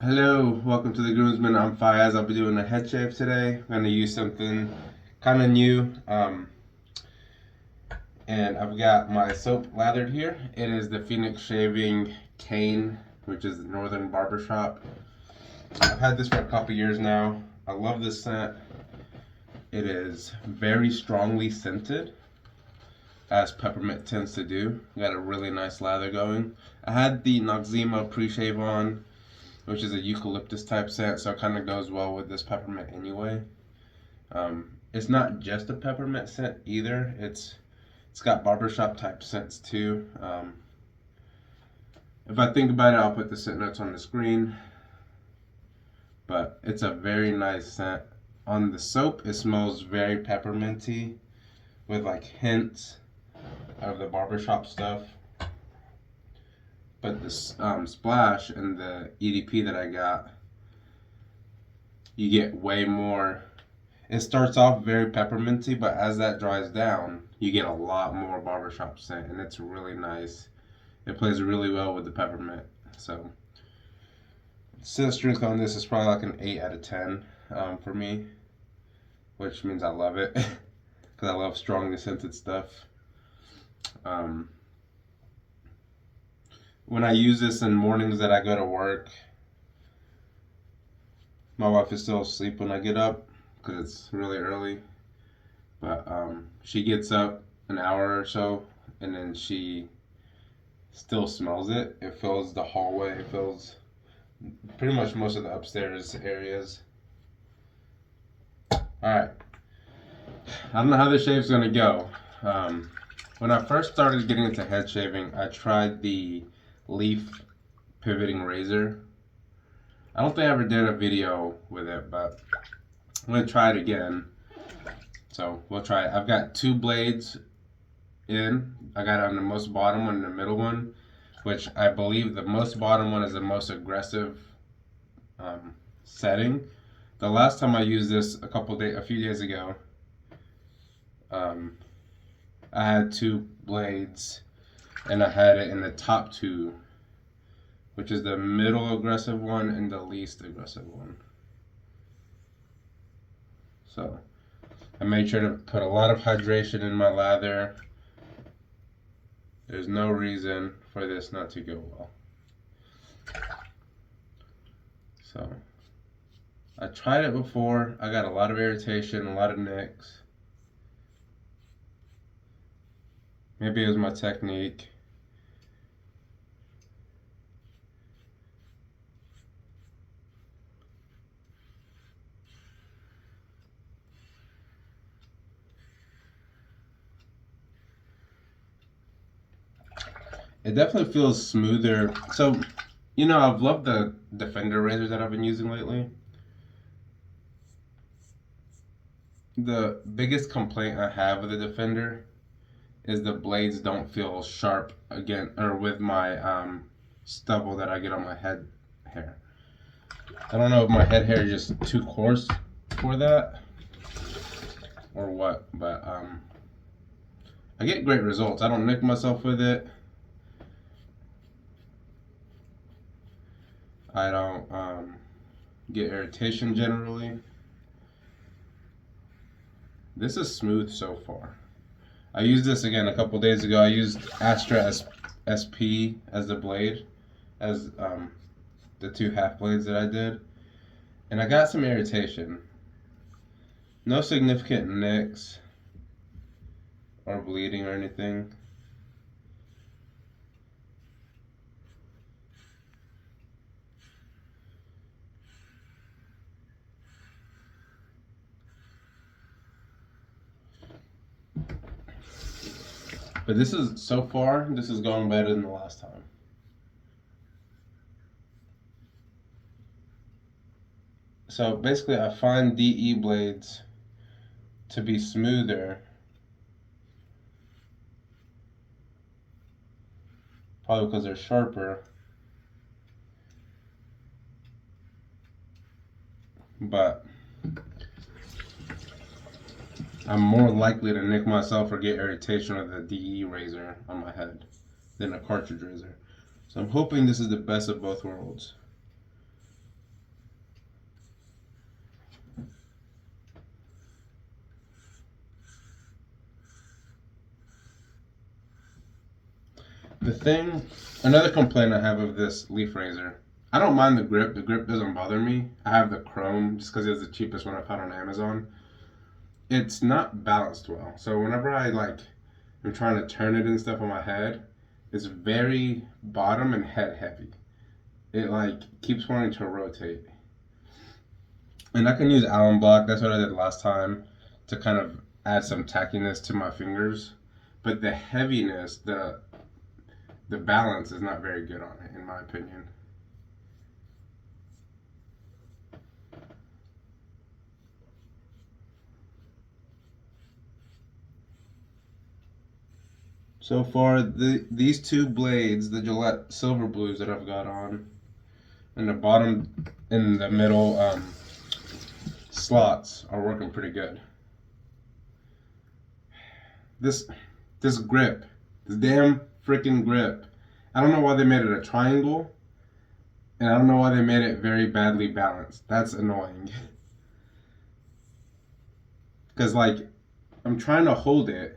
Hello, welcome to the Groomsman. I'm Fayiz. I'll be doing a head shave today. I'm going to use something kind of new. And I've got my soap lathered here. It is the Phoenix Shaving Cane, which is the Northern Barbershop. I've had this for a couple years now. I love this scent. It is very strongly scented, as peppermint tends to do. Got a really nice lather going. I had the Noxzema pre-shave on, which is a eucalyptus type scent, so it kind of goes well with this peppermint anyway. It's not just a peppermint scent either. It's got barbershop type scents too. If I think about it, I'll put the scent notes on the screen. But it's a very nice scent. On the soap, it smells very pepperminty with like hints of the barbershop stuff. But the splash and the EDP that I got, you get way more. It starts off very pepperminty, but as that dries down, you get a lot more barbershop scent, and it's really nice. It plays really well with the peppermint. So, scent strength on this is probably like an 8 out of 10 for me, which means I love it because I love strongly scented stuff. When I use this in mornings that I go to work, my wife is still asleep when I get up because it's really early. But she gets up an hour or so, and then she still smells it. It fills the hallway. It fills pretty much most of the upstairs areas. Alright. I don't know how this shave's going to go. When I first started getting into head shaving, I tried the leaf pivoting razor. I don't think I ever did a video with it, but I'm going to try it again. So we'll try it. I've got 2 blades in. I got it on the most bottom one and the middle one, which I believe the most bottom one is the most aggressive setting. The last time I used this a few days ago, I had 2 blades and I had it in the top 2, which is the middle aggressive one and the least aggressive one. So I made sure to put a lot of hydration in my lather. There's no reason for this not to go well. So I tried it before. I got a lot of irritation, a lot of nicks. Maybe it was my technique. It definitely feels smoother. So, I've loved the Defender razors that I've been using lately. The biggest complaint I have with the Defender is the blades don't feel sharp again, or with my stubble that I get on my head hair. I don't know if my head hair is just too coarse for that or what, but I get great results. I don't nick myself with it. I don't get irritation generally. This is smooth so far. I used this again a couple days ago. I used Astra SP as the blade, as the 2 half blades that I did, and I got some irritation. No significant nicks or bleeding or anything. But this is going better than the last time. So basically I find DE blades to be smoother, probably because they're sharper, but I'm more likely to nick myself or get irritation with a DE razor on my head than a cartridge razor. So I'm hoping this is the best of both worlds. Another complaint I have of this leaf razor, I don't mind the grip. The grip doesn't bother me. I have the chrome just because it's the cheapest one I've had on Amazon. It's not balanced well. So whenever I'm trying to turn it and stuff on my head, it's very bottom and head heavy. It keeps wanting to rotate. And I can use Allen block. That's what I did last time to kind of add some tackiness to my fingers. But the heaviness, the balance is not very good on it, in my opinion. So far, these two blades, the Gillette Silver Blues that I've got on, in the bottom, in the middle slots are working pretty good. This grip, this damn freaking grip. I don't know why they made it a triangle, and I don't know why they made it very badly balanced. That's annoying. Because I'm trying to hold it,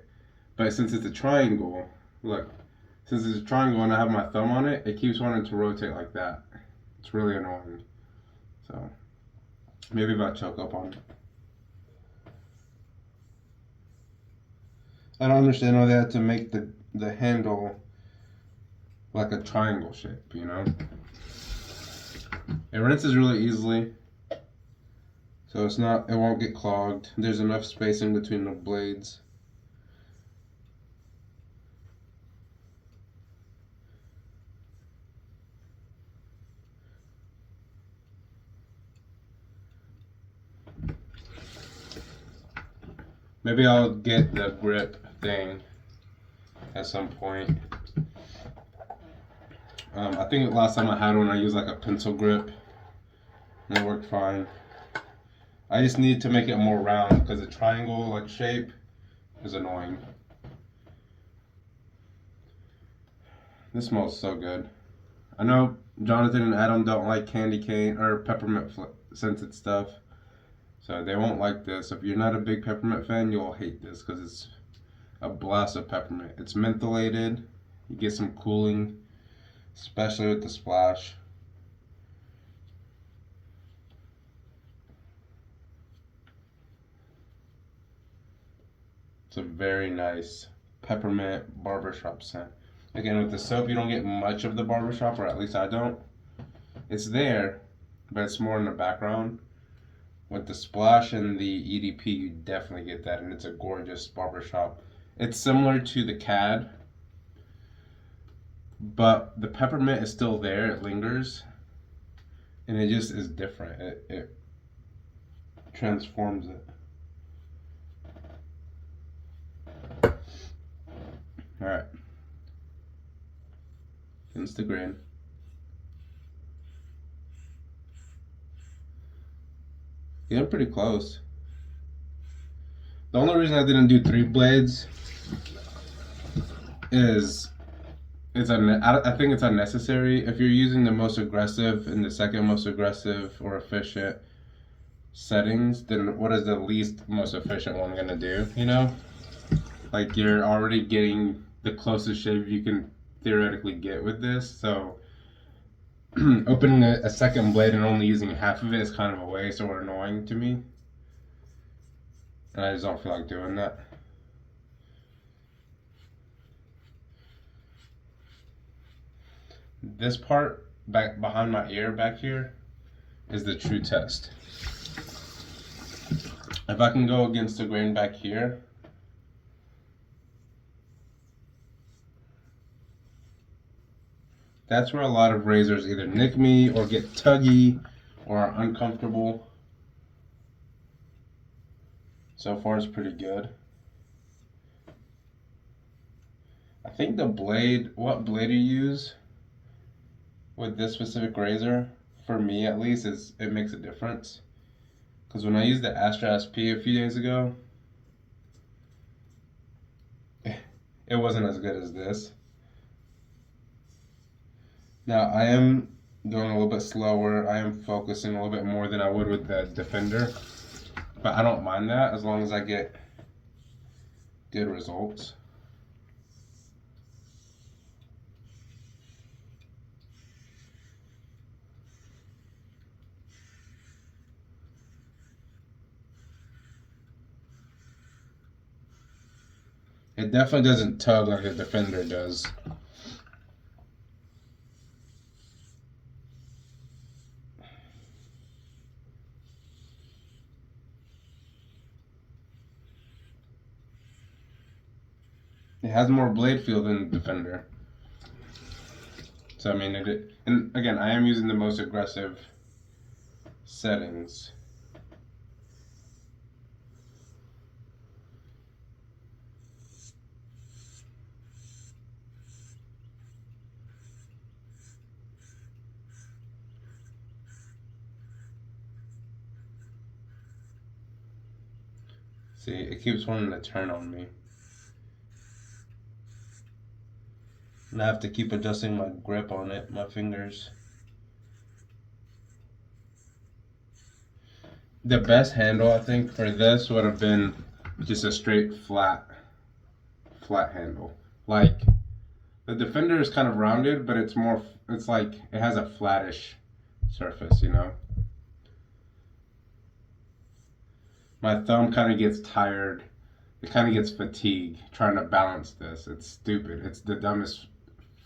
but since it's a triangle, look, since it's a triangle and I have my thumb on it, it keeps wanting to rotate like that. It's really annoying. So maybe if I choke up on it. I don't understand why they had to make the handle like a triangle shape, you know? It rinses really easily, so it won't get clogged. There's enough spacing between the blades. Maybe I'll get the grip thing at some point. I think last time I had one, I used a pencil grip, and it worked fine. I just need to make it more round because the triangle shape is annoying. This smells so good. I know Jonathan and Adam don't like candy cane or peppermint scented stuff, so they won't like this. If you're not a big peppermint fan, you'll hate this because it's a blast of peppermint. It's mentholated. You get some cooling, especially with the splash. It's a very nice peppermint barbershop scent. Again, with the soap, you don't get much of the barbershop, or at least I don't. It's there, but it's more in the background. With the splash and the EDP, you definitely get that, and it's a gorgeous barbershop. It's similar to the CAD, but the peppermint is still there. It lingers, and it just is different. It transforms it. All right. Instagram. Getting pretty close. The only reason I didn't do 3 blades is I think it's unnecessary. If you're using the most aggressive and the second most aggressive or efficient settings, then what is the least most efficient one gonna do? You know, you're already getting the closest shave you can theoretically get with this. So opening a second blade and only using half of it is kind of a waste or annoying to me, and I just don't feel like doing that. This part back behind my ear back here is the true test. If I can go against the grain back here, that's where a lot of razors either nick me or get tuggy or are uncomfortable. So far it's pretty good. I think what blade you use with this specific razor, for me at least, it makes a difference. Because when I used the Astra SP a few days ago, it wasn't as good as this. Now I am going a little bit slower. I am focusing a little bit more than I would with the Defender, but I don't mind that as long as I get good results. It definitely doesn't tug like a Defender does. It has more blade feel than the Defender. So I mean, and again, I am using the most aggressive settings. See, it keeps wanting to turn on me. And I have to keep adjusting my grip on it, my fingers. The best handle, I think, for this would have been just a straight flat handle. Like, the Defender is kind of rounded, but it's like, it has a flattish surface, you know? My thumb kind of gets tired. It kind of gets fatigued trying to balance this. It's stupid. It's the dumbest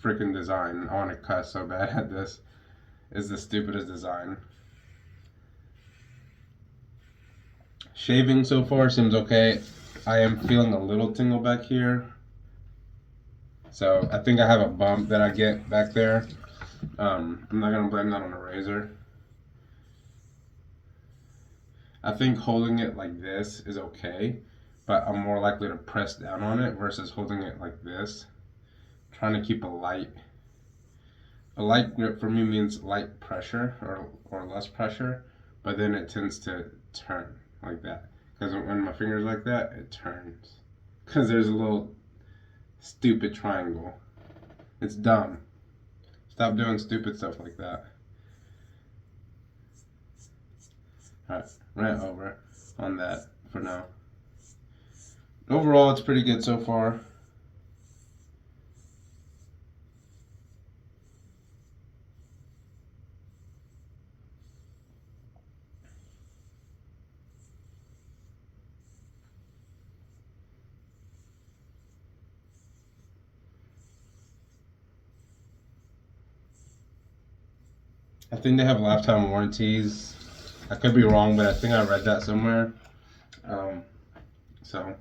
freaking design. I want to cuss so bad at this. It's the stupidest design. Shaving so far seems okay. I am feeling a little tingle back here. So I think I have a bump that I get back there. I'm not going to blame that on a razor. I think holding it like this is okay, but I'm more likely to press down on it versus holding it like this. Trying to keep a light grip for me means light pressure or less pressure, but then it tends to turn like that. Because when my finger's like that, it turns. Because there's a little stupid triangle. It's dumb. Stop doing stupid stuff like that. Alright, rant over on that for now. Overall, it's pretty good so far. I think they have lifetime warranties. I could be wrong, but I think I read that somewhere. So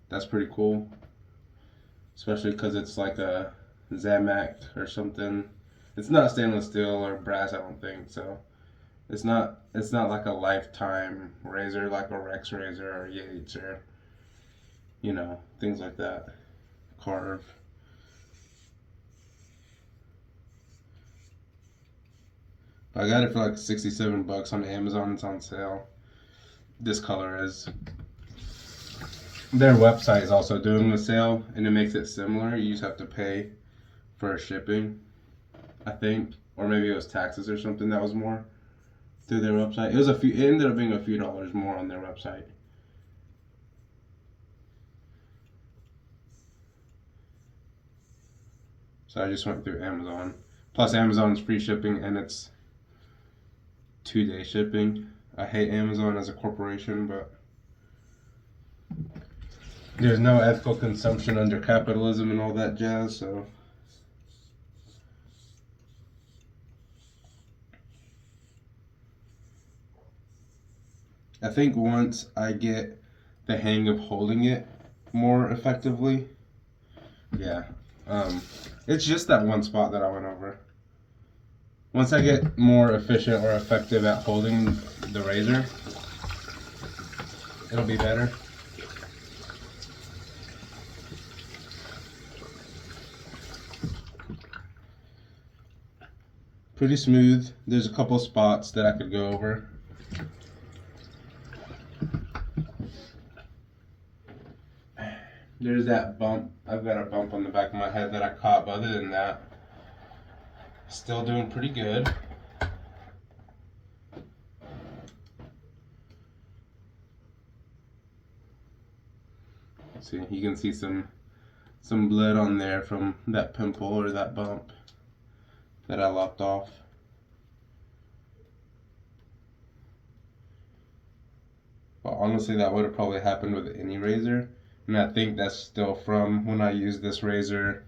that's pretty cool, especially because it's like a Zamac or something. It's not stainless steel or brass, I don't think. So it's not like a lifetime razor like a Rex razor or Yates or things like that. Carve. I got it for like $67 on Amazon. It's on sale. This color is. Their website is also doing the sale, and it makes it similar. You just have to pay for shipping, I think, or maybe it was taxes or something that was more through their website. It ended up being a few dollars more on their website. So I just went through Amazon. Plus, Amazon's free shipping, and it's 2-day shipping. I hate Amazon as a corporation, but there's no ethical consumption under capitalism and all that jazz, so. I think once I get the hang of holding it more effectively, yeah. It's just that one spot that I went over. Once I get more efficient or effective at holding the razor, it'll be better. Pretty smooth. There's a couple spots that I could go over. There's that bump. I've got a bump on the back of my head that I caught, but other than that, still doing pretty good. See, you can see some blood on there from that pimple or that bump that I lopped off. But honestly, that would have probably happened with any razor. And I think that's still from when I used this razor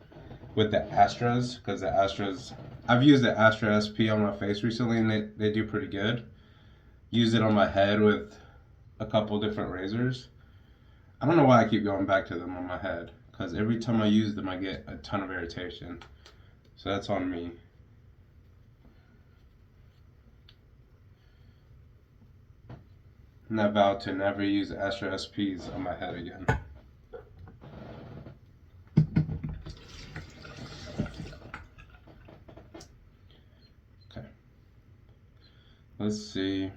with the Astras, because the Astras, I've used the Astra SP on my face recently and they do pretty good. Used it on my head with a couple different razors. I don't know why I keep going back to them on my head, because every time I use them I get a ton of irritation. So that's on me. And I vow to never use Astra SPs on my head again. Okay. Let's see.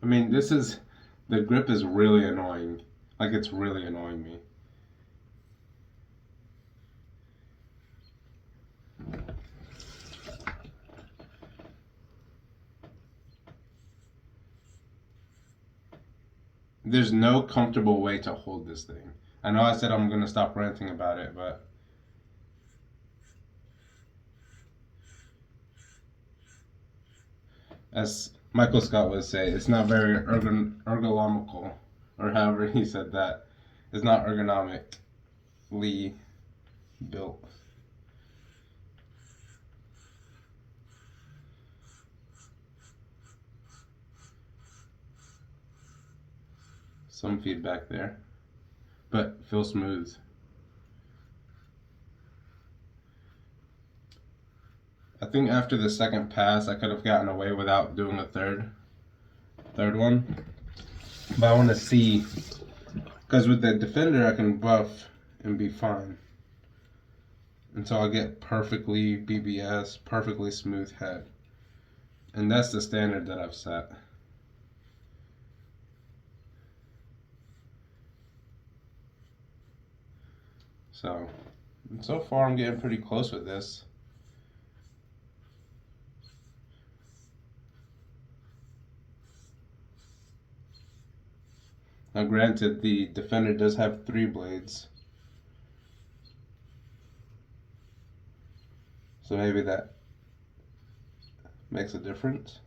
I mean, the grip is really annoying. Like, it's really annoying me. There's no comfortable way to hold this thing. I know I said I'm going to stop ranting about it, but as Michael Scott would say, it's not very ergonomical, or however he said that. It's not ergonomically built. Some feedback there, but feels smooth. I think after the second pass I could have gotten away without doing a third one, but I want to see, because with the Defender I can buff and be fine until I get perfectly BBS, perfectly smooth head, and that's the standard that I've set. So far I'm getting pretty close with this. Now granted, the Defender does have 3 blades, so maybe that makes a difference.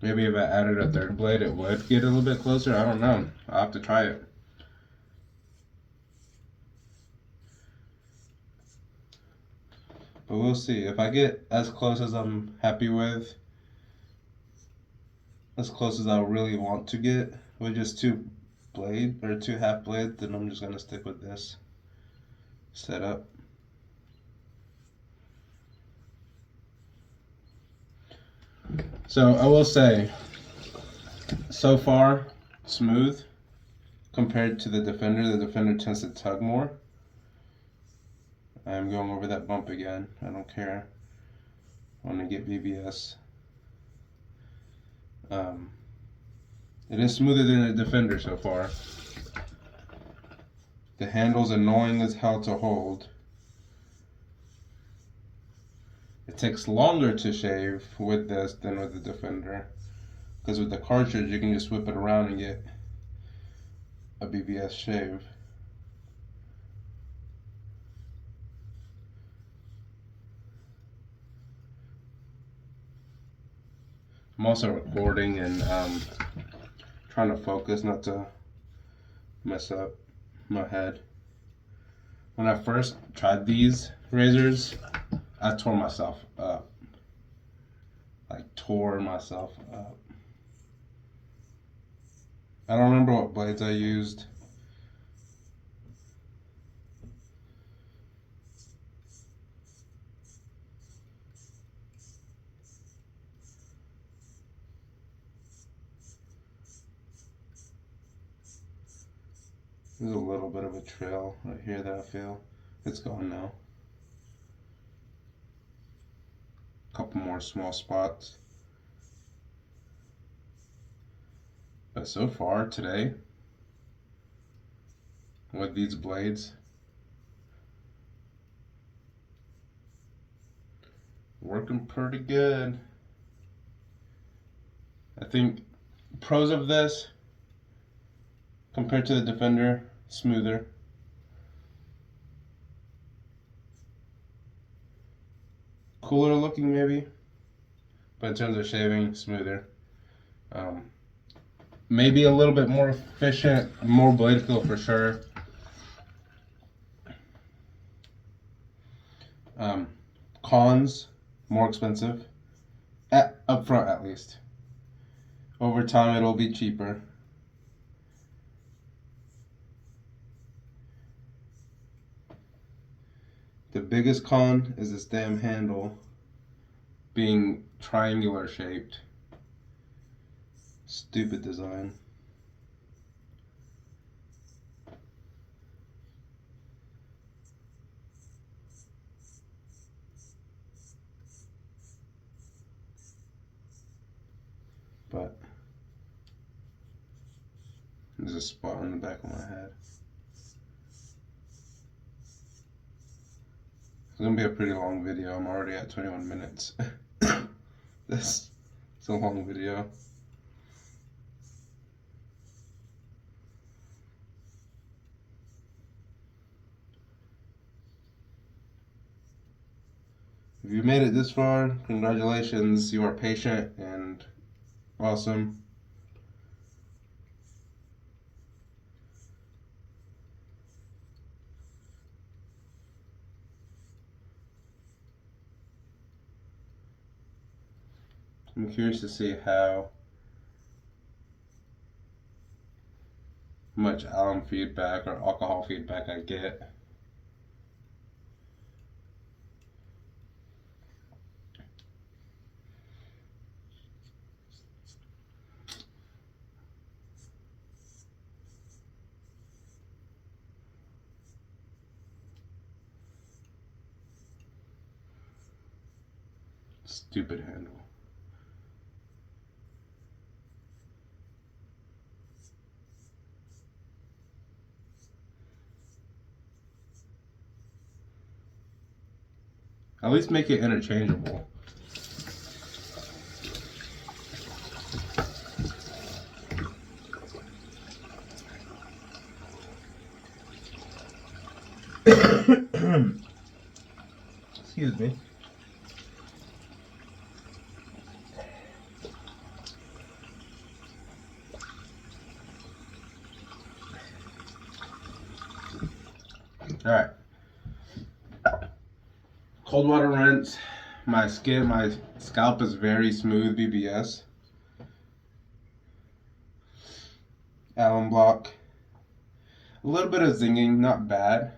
Maybe if I added a 3rd blade it would get a little bit closer. I don't know. I'll have to try it. But we'll see. If I get as close as I'm happy with, as close as I really want to get with just 2 half blades, then I'm just gonna stick with this setup. So I will say, so far, smooth compared to the Defender. The Defender tends to tug more. I'm going over that bump again. I don't care. I want to get BBS. It is smoother than the Defender so far. The handle's annoying as hell to hold. It takes longer to shave with this than with the Defender, because with the cartridge you can just whip it around and get a BBS shave. I'm also recording and trying to focus not to mess up my head. When I first tried these razors, I tore myself up. Like, tore myself up. I don't remember what blades I used. There's a little bit of a trail right here that I feel. It's gone now. A couple more small spots. But so far today, with these blades, working pretty good. I think pros of this compared to the Defender, smoother. cooler looking maybe, but in terms of shaving, smoother. Maybe a little bit more efficient, more blade feel for sure. Cons, more expensive, up front at least. Over time it'll be cheaper. The biggest con is this damn handle being triangular shaped. Stupid design. But there's a spot on the back of my head. It's gonna be a pretty long video. I'm already at 21 minutes. This is a long video. If you made it this far, congratulations. You are patient and awesome. I'm curious to see how much alum feedback or alcohol feedback I get. Stupid handle. At least make it interchangeable. Excuse me. All right. Cold water rinse. My scalp is very smooth BBS. Alum block. A little bit of zinging, not bad.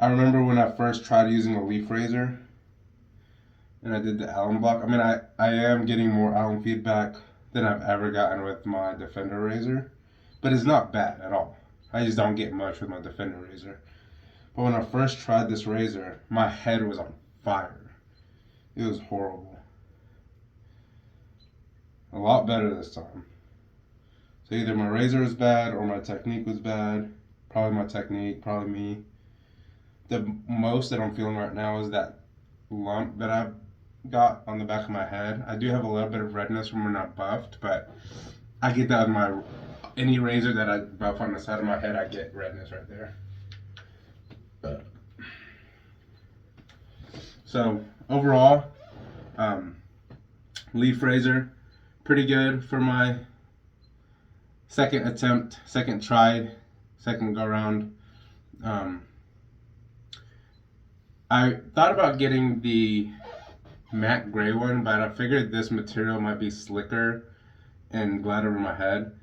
I remember when I first tried using a leaf razor and I did the alum block. I mean, I am getting more alum feedback than I've ever gotten with my Defender razor, but it's not bad at all. I just don't get much with my Defender razor. But when I first tried this razor, my head was on fire. It was horrible. A lot better this time. So either my razor was bad or my technique was bad. Probably my technique, probably me. The most that I'm feeling right now is that lump that I've got on the back of my head. I do have a little bit of redness from when I buffed, but I get that with any razor that I buff on the side of my head, I get redness right there. So overall, leaf razor, pretty good for my second attempt, second try, second go round. I thought about getting the matte gray one, but I figured this material might be slicker and glide over my head.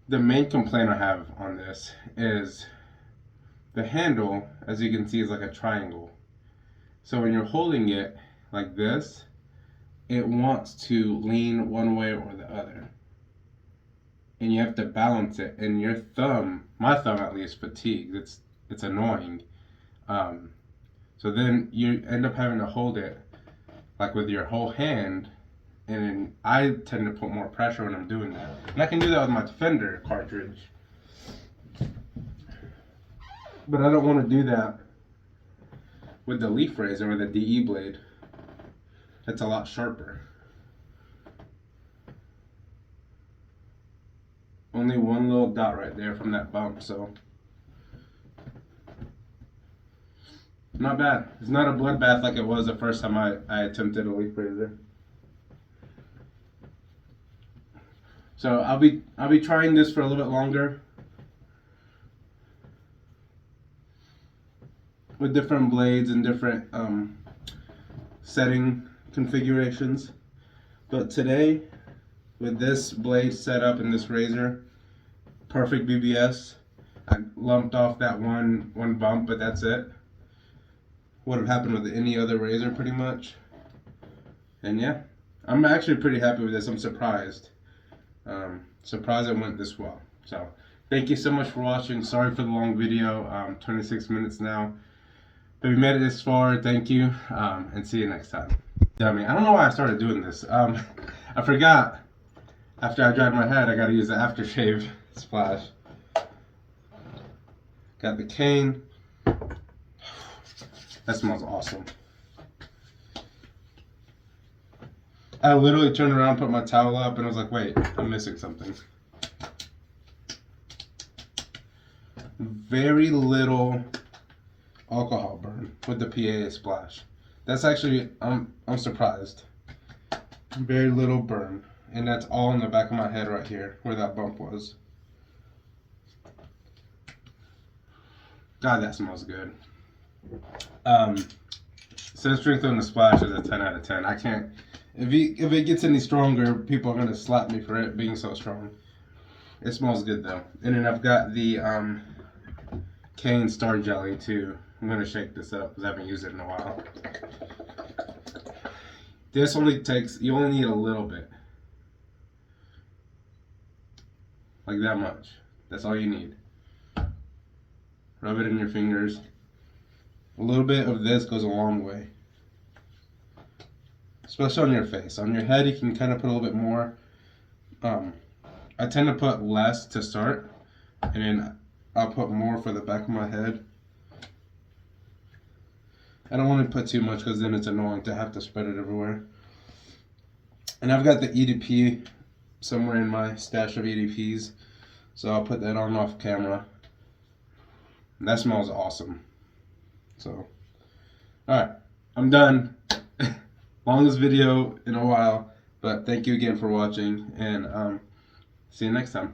The main complaint I have on this is the handle, as you can see, is like a triangle. So when you're holding it like this, it wants to lean one way or the other. And you have to balance it. And your thumb, my thumb at least, fatigues. It's annoying. So then you end up having to hold it like with your whole hand. And then I tend to put more pressure when I'm doing that. And I can do that with my Defender cartridge. But I don't want to do that with the leaf razor or the DE blade. It's a lot sharper. Only one little dot right there from that bump, so Not bad. It's not a bloodbath like it was the first time I attempted a leaf razor. So I'll be trying this for a little bit longer with different blades and different setting configurations. But today, with this blade set up in this razor, perfect BBS. I lumped off that one bump, but that's it. Would have happened with any other razor pretty much. And yeah, I'm actually pretty happy with this. I'm surprised. Surprised it went this well. So thank you so much for watching. Sorry for the long video. 26 minutes now. But we made it this far. Thank you. And see you next time. Dummy. I don't know why I started doing this. I forgot. After I dried my head, I gotta use the aftershave splash. Got the cane. That smells awesome. I literally turned around, put my towel up, and I was like, wait, I'm missing something. Very little alcohol burn with the PA splash. That's actually, I'm surprised. Very little burn. And that's all in the back of my head right here, where that bump was. God, that smells good. Says strength on the splash is a 10 out of 10. I can't, if it gets any stronger, people are gonna slap me for it being so strong. It smells good though. And then I've got the cane star jelly too. I'm gonna shake this up because I haven't used it in a while. This only takes, you only need a little bit. Like that much. That's all you need. Rub it in your fingers. A little bit of this goes a long way. Especially on your face. On your head, you can kind of put a little bit more. I tend to put less to start, and then I'll put more for the back of my head. I don't want to put too much because then it's annoying to have to spread it everywhere. And I've got the EDP somewhere in my stash of EDPs, so I'll put that on off camera. And that smells awesome. So, alright, I'm done. Longest video in a while, but thank you again for watching, and see you next time.